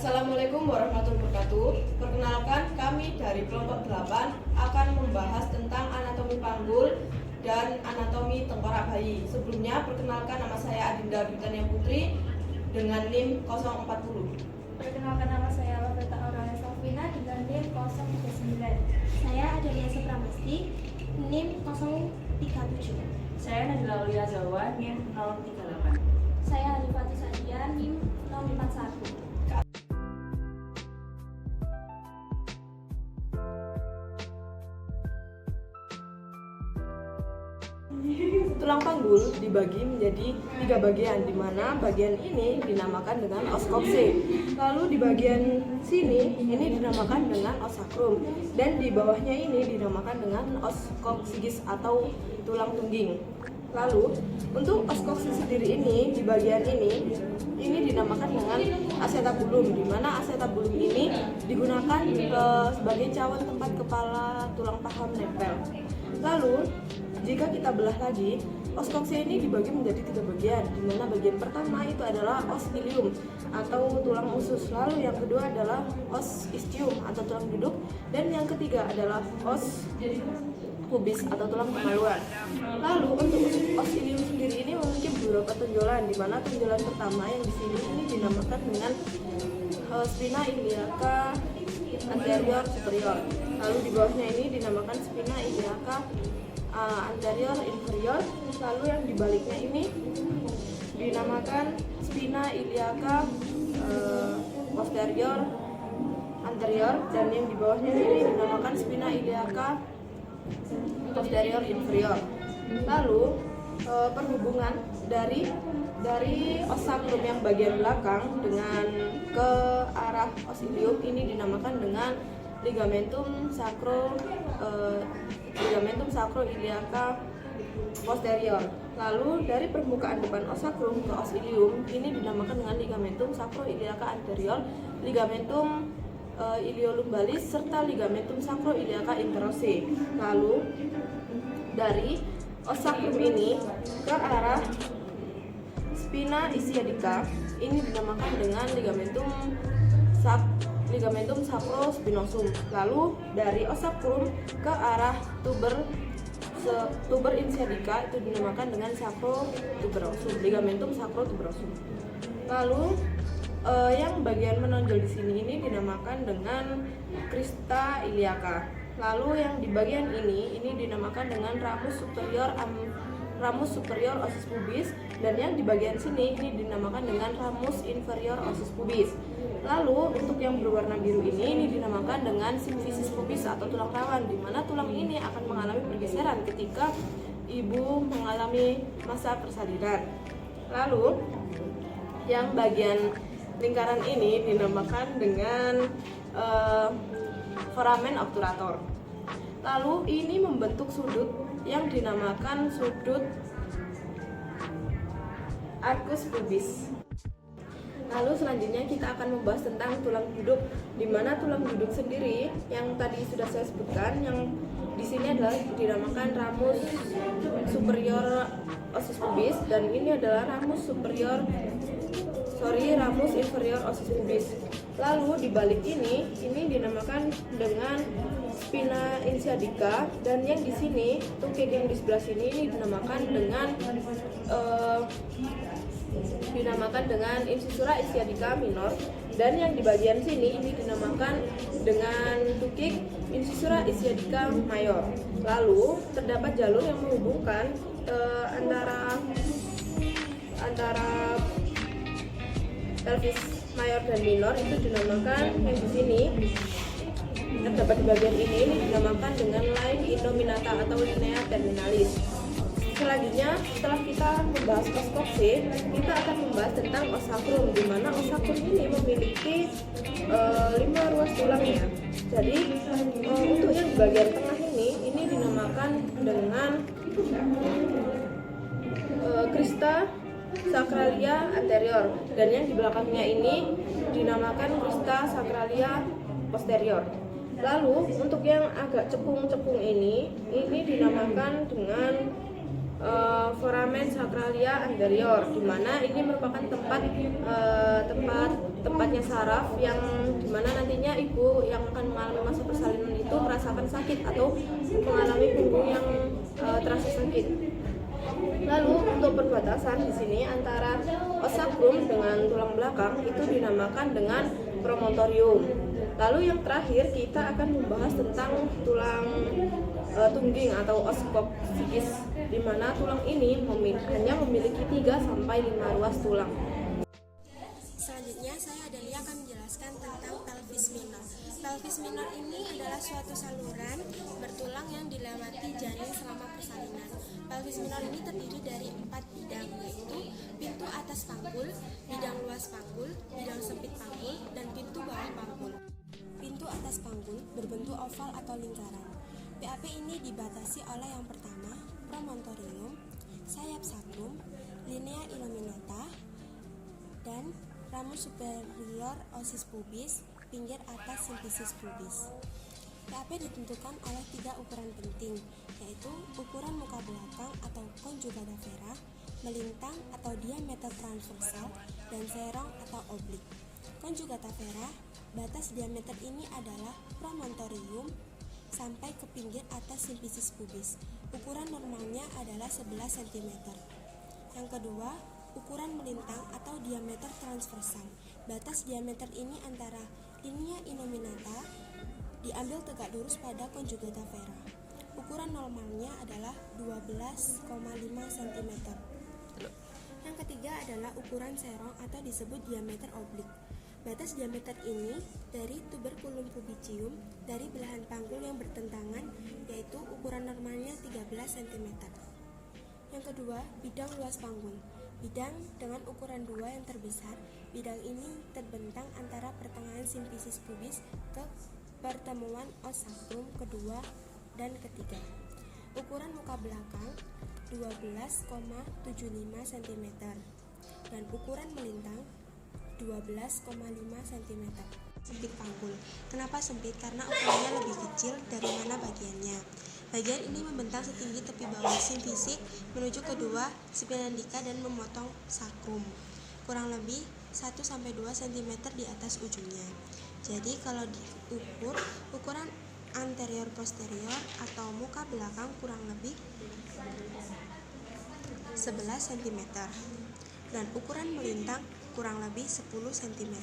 Assalamualaikum warahmatullahi wabarakatuh. Perkenalkan, kami dari kelompok 8 akan membahas tentang anatomi panggul dan anatomi tengkorak bayi. Sebelumnya, perkenalkan, nama saya Adinda Britania Putri dengan NIM 040. Perkenalkan, nama saya Laveta Aurania Salvina dengan NIM 039. Saya Adelia Supramesti, NIM 037. Saya Nadila Aulia Jawa, NIM 038. Saya Alifati Sadia, NIM 041. Tulang panggul dibagi menjadi 3 bagian, di mana bagian ini dinamakan dengan os coxae. Lalu di bagian sini ini dinamakan dengan os sacrum, dan di bawahnya ini dinamakan dengan os coccygeus atau tulang tungging. Lalu untuk os coccygeus sendiri ini di bagian ini dinamakan dengan acetabulum, di mana acetabulum ini digunakan sebagai cawan tempat kepala tulang paha menempel. Lalu jika kita belah lagi, os coxae ini dibagi menjadi 3 bagian, di mana bagian pertama itu adalah os ilium atau tulang usus, lalu yang kedua adalah os ischium atau tulang duduk, dan yang ketiga adalah os pubis atau tulang kemaluan. Lalu untuk os ilium sendiri ini memiliki beberapa tonjolan, di mana tonjolan pertama yang di sini ini dinamakan dengan spina iliaca anterior superior. Lalu di bawahnya ini dinamakan spina iliaca anterior inferior, lalu yang dibaliknya ini dinamakan spina iliaca posterior anterior, dan yang di bawahnya ini dinamakan spina iliaca posterior inferior. Lalu perhubungan dari os sacrum yang bagian belakang dengan ke arah os ilium ini dinamakan dengan ligamentum sacroiliaca posterior. Lalu dari permukaan depan os sacrum ke os ilium ini dinamakan dengan ligamentum sacroiliaca anterior, ligamentum iliolumbalis serta ligamentum sacroiliaca interose. Lalu dari os sacrum ini ke arah spina ischiadica ini dinamakan dengan ligamentum sacrospinosum. Lalu dari os sacrum ke arah tuber ischiadica itu dinamakan dengan sacrotuberosum, ligamentum sacrotuberosum. Lalu yang bagian menonjol di sini ini dinamakan dengan crista iliaca. Lalu yang di bagian ini dinamakan dengan ramus superior osis pubis, dan yang di bagian sini ini dinamakan dengan ramus inferior osis pubis. Lalu untuk yang berwarna biru ini dinamakan dengan symphysis pubis atau tulang rawan, di mana tulang ini akan mengalami pergeseran ketika ibu mengalami masa persalinan. Lalu yang bagian lingkaran ini dinamakan dengan foramen obturator. Lalu ini membentuk sudut yang dinamakan sudut arcus pubis. Lalu selanjutnya kita akan membahas tentang tulang duduk, di mana tulang duduk sendiri yang tadi sudah saya sebutkan, yang di sini adalah dinamakan ramus superior osis pubis, dan ini adalah ramus inferior osis pubis. Lalu di balik ini dinamakan dengan spina ischiadica, dan yang di sini tukik yang di sebelah sini ini dinamakan dengan incisura ischiadica minor, dan yang di bagian sini ini dinamakan dengan tukik incisura ischiadica mayor. Lalu terdapat jalur yang menghubungkan antara pelvis mayor dan minor, itu dinamakan yang di sini terdapat di bagian ini dinamakan dengan line innominata atau linea terminalis. Selanjutnya, setelah kita membahas os coxae, kita akan membahas tentang os sacrum, di mana os sacrum ini memiliki 5 ruas tulangnya. Jadi untuk yang di bagian tengah ini dinamakan dengan crista sacralia anterior, dan yang di belakangnya ini dinamakan crista sacralia posterior. Lalu untuk yang agak cekung-cekung ini dinamakan dengan foramen sacralia anterior, di mana ini merupakan tempat tempatnya saraf yang dimana nantinya ibu yang akan mengalami masa persalinan itu merasakan sakit atau mengalami punggung yang terasa sakit. Lalu untuk perbatasan di sini antara os sacrum dengan tulang belakang itu dinamakan dengan promontorium. Lalu yang terakhir kita akan membahas tentang tulang tungging atau os coccygeus, di mana tulang ini hanya memiliki 3-5 ruas tulang. Selanjutnya saya Adelia akan menjelaskan tentang pelvis minor. Pelvis minor ini adalah suatu saluran bertulang yang dilewati janin selama persalinan. Pelvis minor ini terdiri dari 4 bidang, yaitu pintu atas panggul, bidang luas panggul, bidang sempit panggul, dan pintu bawah panggul. Pintu atas panggul berbentuk oval atau lingkaran. PAP ini dibatasi oleh yang pertama, promontorium, sayap sacrum, linea illuminata, dan ramus superior osis pubis, pinggir atas simfisis pubis. PAP ditentukan oleh 3 ukuran penting, yaitu ukuran muka belakang atau conjugata vera, melintang atau diameter transversal, dan serong atau oblik. Conjugata vera, batas diameter ini adalah promontorium sampai ke pinggir atas simfisis pubis. Ukuran normalnya adalah 11 cm. Yang kedua, ukuran melintang atau diameter transversal. Batas diameter ini antara linea illuminata diambil tegak lurus pada conjugata vera. Ukuran normalnya adalah 12,5 cm. Yang ketiga adalah ukuran serong atau disebut diameter oblik. Batas diameter ini dari tuberculum pubicium dari belahan panggul yang bertentangan, yaitu ukuran normalnya 13 cm. Yang kedua, bidang luas panggul. Bidang dengan ukuran 2 yang terbesar. Bidang ini terbentang antara pertengahan simfisis pubis ke pertemuan os sacrum kedua dan ketiga. Ukuran muka belakang 12,75 cm dan ukuran melintang 12,5 cm. Sempit panggul. Kenapa sempit? Karena ukurannya lebih kecil dari mana bagiannya. Bagian ini membentang setinggi tepi bawah simfisik menuju kedua spinandika dan memotong sakrum, kurang lebih 1-2 cm di atas ujungnya. Jadi kalau diukur, ukuran anterior posterior atau muka belakang kurang lebih 11 cm dan ukuran melintang kurang lebih 10 cm.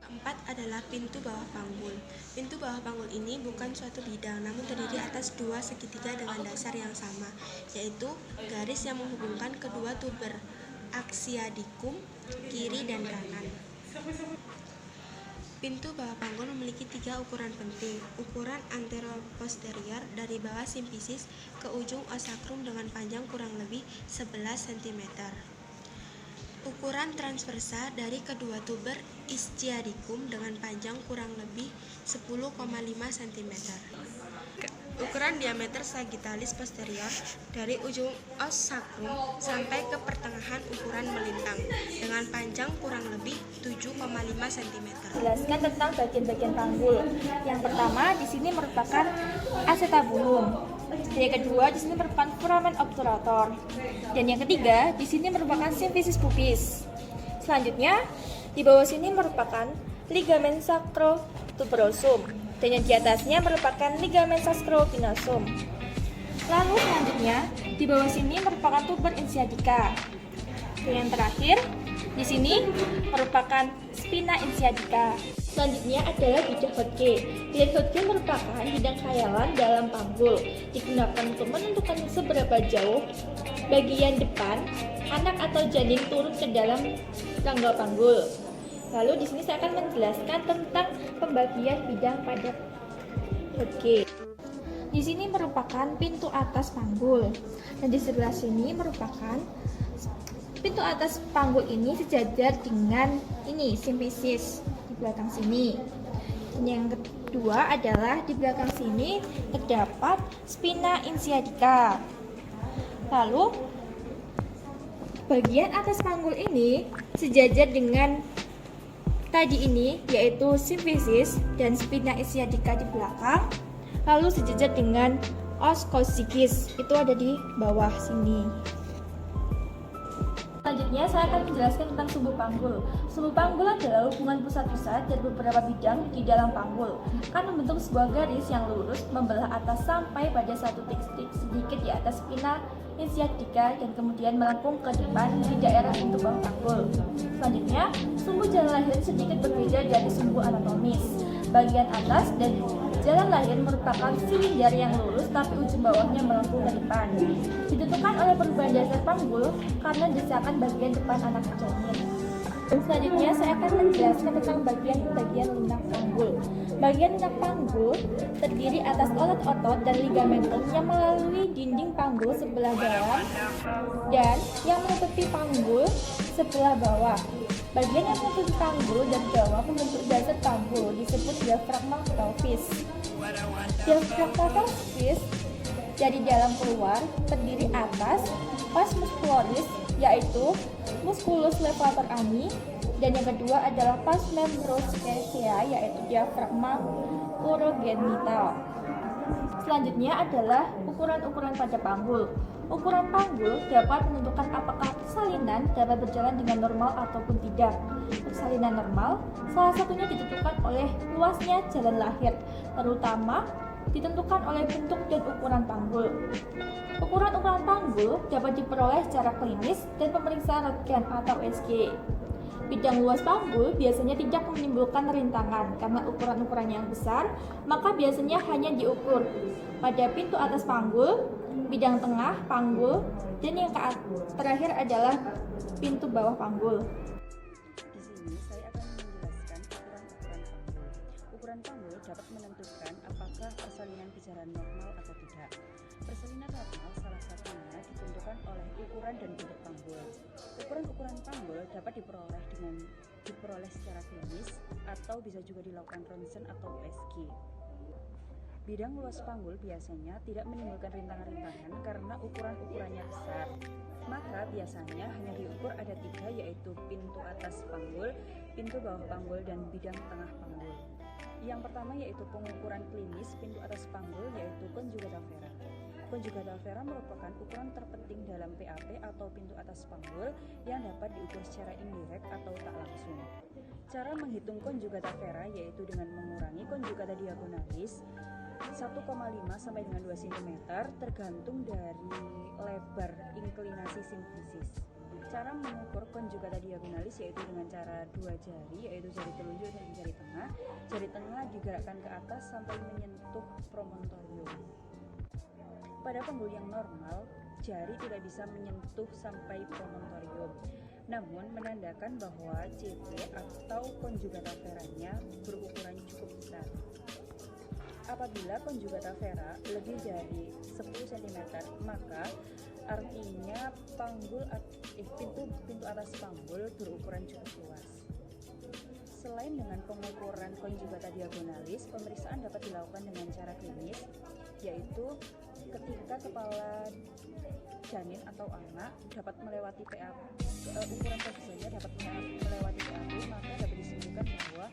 Keempat adalah pintu bawah panggul. Pintu bawah panggul ini bukan suatu bidang, namun terdiri atas 2 segitiga dengan dasar yang sama, yaitu garis yang menghubungkan kedua tuber axiadicum kiri dan kanan. Pintu bawah panggul memiliki 3 ukuran penting. Ukuran anteroposterior dari bawah simfisis ke ujung os sacrum dengan panjang kurang lebih 11 cm. Ukuran transversa dari kedua tuber ischiadicum dengan panjang kurang lebih 10,5 cm. Ukuran diameter sagittalis posterior dari ujung os sacrum sampai ke pertengahan ukuran melintang dengan panjang kurang lebih 7,5 cm. Jelaskan tentang bagian-bagian panggul. Yang pertama di sini merupakan acetabulum. Yang kedua di sini merupakan foramen obturator. Dan yang ketiga di sini merupakan simfisis pubis. Selanjutnya di bawah sini merupakan ligamen sacrotuberosum. Dan yang di atasnya merupakan ligamen sacropinosus. Lalu selanjutnya di bawah sini merupakan tuber ischiadica. Dan yang terakhir di sini merupakan spina ischiadica. Selanjutnya adalah bidang Hodge. Bidang Hodge merupakan bidang khayalan dalam panggul, digunakan untuk menentukan seberapa jauh bagian depan anak atau janin turun ke dalam tanggal panggul. Lalu di sini saya akan menjelaskan tentang pembagian bidang pada Hodge. Di sini merupakan pintu atas panggul, dan di sebelah sini merupakan pintu atas panggul ini sejajar dengan ini simfisis di belakang sini. Dan yang kedua adalah di belakang sini terdapat spina ischiadica. Lalu bagian atas panggul ini sejajar dengan tadi ini, yaitu simfisis dan spina ischiadica di belakang. Lalu sejajar dengan os coccygeus, itu ada di bawah sini. Selanjutnya, saya akan menjelaskan tentang sumbu panggul. Sumbu panggul adalah hubungan pusat-pusat dari beberapa bidang di dalam panggul, kan membentuk sebuah garis yang lurus membelah atas sampai pada satu titik sedikit di atas spina ischiadica dan kemudian melengkung ke depan di daerah pintu bawah panggul. Selanjutnya, sumbu jalan lahir sedikit berbeda dari sumbu anatomis. Bagian atas dan jalan lahir merupakan silinder yang lurus tapi ujung bawahnya melengkung ke depan. Ditentukan oleh perubahan dasar panggul karena desakan bagian depan anak janin. Selanjutnya saya akan menjelaskan tentang bagian lunak panggul. Bagian lunak panggul terdiri atas otot-otot dan ligamentum yang melalui dinding panggul sebelah dalam dan yang menutupi panggul sebelah bawah. Bagian yang menutupi panggul dan bawah membentuk dasar panggul disebut diafragma pelvis. Diafragma pelvis dari dalam keluar terdiri atas vas muscularis yaitu musculus levator ani, dan yang kedua adalah vas membranchiaceae yaitu diafragma urogenital. Selanjutnya adalah ukuran-ukuran pada panggul. Ukuran panggul dapat menentukan apakah persalinan dapat berjalan dengan normal ataupun tidak. Persalinan normal salah satunya ditentukan oleh luasnya jalan lahir, terutama ditentukan oleh bentuk dan ukuran panggul. Ukuran-ukuran panggul dapat diperoleh secara klinis dan pemeriksaan röntgen atau USG. Bidang luas panggul biasanya tidak menimbulkan rintangan karena ukuran-ukurannya yang besar, maka biasanya hanya diukur pada pintu atas panggul, bidang tengah panggul, dan yang terakhir adalah pintu bawah panggul. Di sini saya akan menjelaskan ukuran-ukuran panggul. Ukuran panggul dapat menentukan apakah persalinan berjalan normal atau tidak. Persalinan normal salah satunya ditentukan oleh ukuran dan bentuk panggul. Ukuran-ukuran panggul dapat diperoleh secara klinis atau bisa juga dilakukan ronsen atau USG. Bidang luas panggul biasanya tidak menimbulkan rintangan-rintangan karena ukuran-ukurannya besar. Maka biasanya hanya diukur ada 3, yaitu pintu atas panggul, pintu bawah panggul, dan bidang tengah panggul. Yang pertama yaitu pengukuran klinis pintu atas panggul yaitu conjugata vera. Conjugata vera merupakan ukuran terpenting dalam PAP atau pintu atas panggul yang dapat diukur secara indirect atau tak langsung. Cara menghitung conjugata vera yaitu dengan mengurangi conjugata diagonalis 1,5 sampai dengan 2 cm tergantung dari lebar inklinasi simfisis. Cara mengukur conjugata diagonalis yaitu dengan cara 2 jari, yaitu jari telunjuk dan jari tengah. Jari tengah digerakkan ke atas sampai menyentuh promontorium. Pada panggul yang normal, jari tidak bisa menyentuh sampai promontorium, namun menandakan bahwa CP atau conjugata veranya berukuran cukup besar. Apabila conjugata vera lebih dari 10 cm, maka artinya pintu atas panggul berukuran cukup luas. Selain dengan pengukuran conjugata diagonalis, pemeriksaan dapat dilakukan dengan cara klinis, yaitu ketika kepala janin atau anak dapat melewati PAP, ukuran posisinya dapat melewati PAP, maka dapat disimpulkan bahwa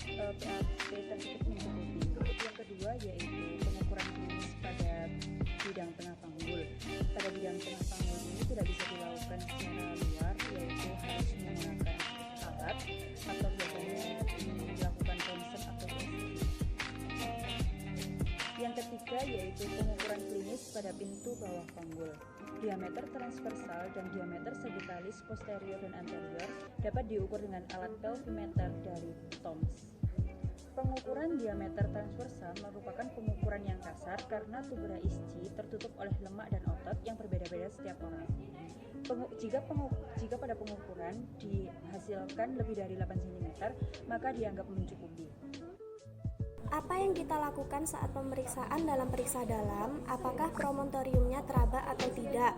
PAP tersebut mencukupi. Yang kedua yaitu pengukuran klinis pada bidang tengah panggul. Pada bidang tengah panggul ini tidak bisa dilakukan secara luar, yaitu harus menggunakan alat atau biasanya dilakukan ronsen atau USG. Yang ketiga yaitu pengukuran klinis pada pintu bawah panggul. Diameter transversal dan diameter sagittalis posterior dan anterior dapat diukur dengan alat pelvimeter dari TOMS. Pengukuran diameter transversal merupakan pengukuran yang kasar karena tubera ischi tertutup oleh lemak dan otot yang berbeda-beda setiap orang. Jika pada pengukuran dihasilkan lebih dari 8 cm, maka dianggap mencukupi. Apa yang kita lakukan saat pemeriksaan dalam periksa dalam? Apakah promontoriumnya teraba atau tidak?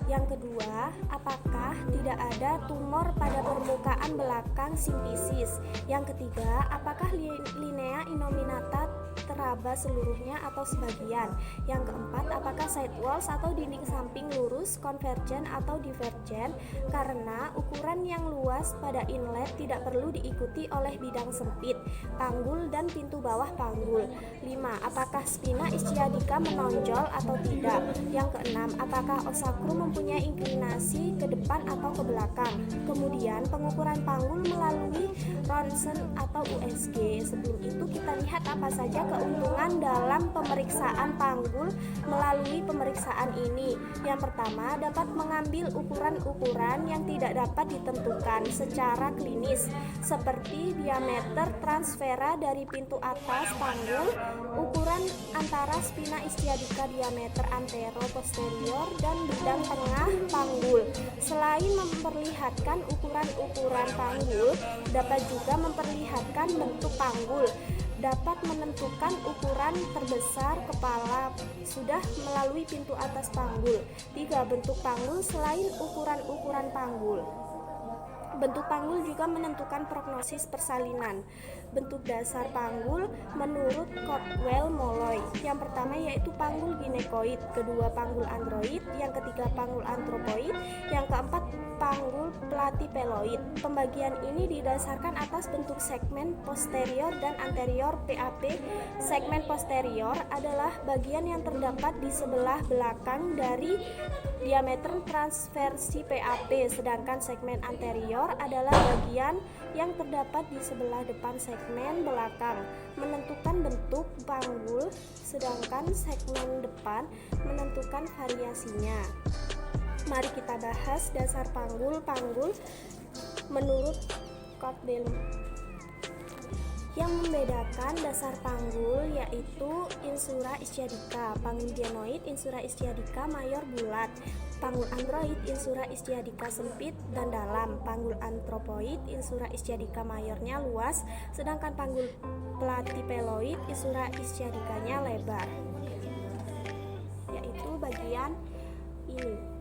Yang kedua, apakah tidak ada tumor pada permukaan belakang simfisis? Yang ketiga, apakah linea innominata teraba seluruhnya atau sebagian? Yang keempat, apakah side walls atau dinding samping lurus, konvergen atau divergen? Karena ukuran yang luas pada inlet tidak perlu diikuti oleh bidang sempit, panggul dan pintu bawah panggul. 5. Apakah spina ischiadica menonjol atau tidak? Yang keenam, apakah osakrum mempunyai inklinasi ke depan atau ke belakang. Kemudian pengukuran panggul melalui ronsen atau USG. Sebelum itu kita lihat apa saja keuntungan dalam pemeriksaan panggul melalui pemeriksaan ini. Yang pertama, dapat mengambil ukuran-ukuran yang tidak dapat ditentukan secara klinis, seperti diameter transfera dari pintu atas panggul, ukuran antara spina ischiadica diameter antero-posterior, dan bidang tengah panggul. Selain memperlihatkan ukuran-ukuran panggul, dapat juga memperlihatkan bentuk panggul. Dapat menentukan ukuran terbesar kepala sudah melalui pintu atas panggul. 3. Bentuk panggul selain ukuran-ukuran panggul. Bentuk panggul juga menentukan prognosis persalinan. Bentuk dasar panggul menurut Caldwell-Molloy. Yang pertama yaitu panggul ginekoid, kedua panggul android, yang ketiga panggul antropoid, yang keempat panggul platypeloid. Pembagian ini didasarkan atas bentuk segmen posterior dan anterior PAP. Segmen posterior adalah bagian yang terdapat di sebelah belakang dari diameter transversi PAP, sedangkan segmen anterior adalah bagian yang terdapat di sebelah depan segmen belakang. Menentukan bentuk panggul, sedangkan segmen depan menentukan variasinya. Mari kita bahas dasar panggul menurut Caldwell. Yang membedakan dasar panggul yaitu insula ischiadica, panggul genoid, insula ischiadica mayor bulat, panggul android, insula ischiadica sempit dan dalam, panggul antropoid, insula ischiadica mayornya luas, sedangkan panggul platypeloid, insula ischiadicanya lebar, yaitu bagian ini.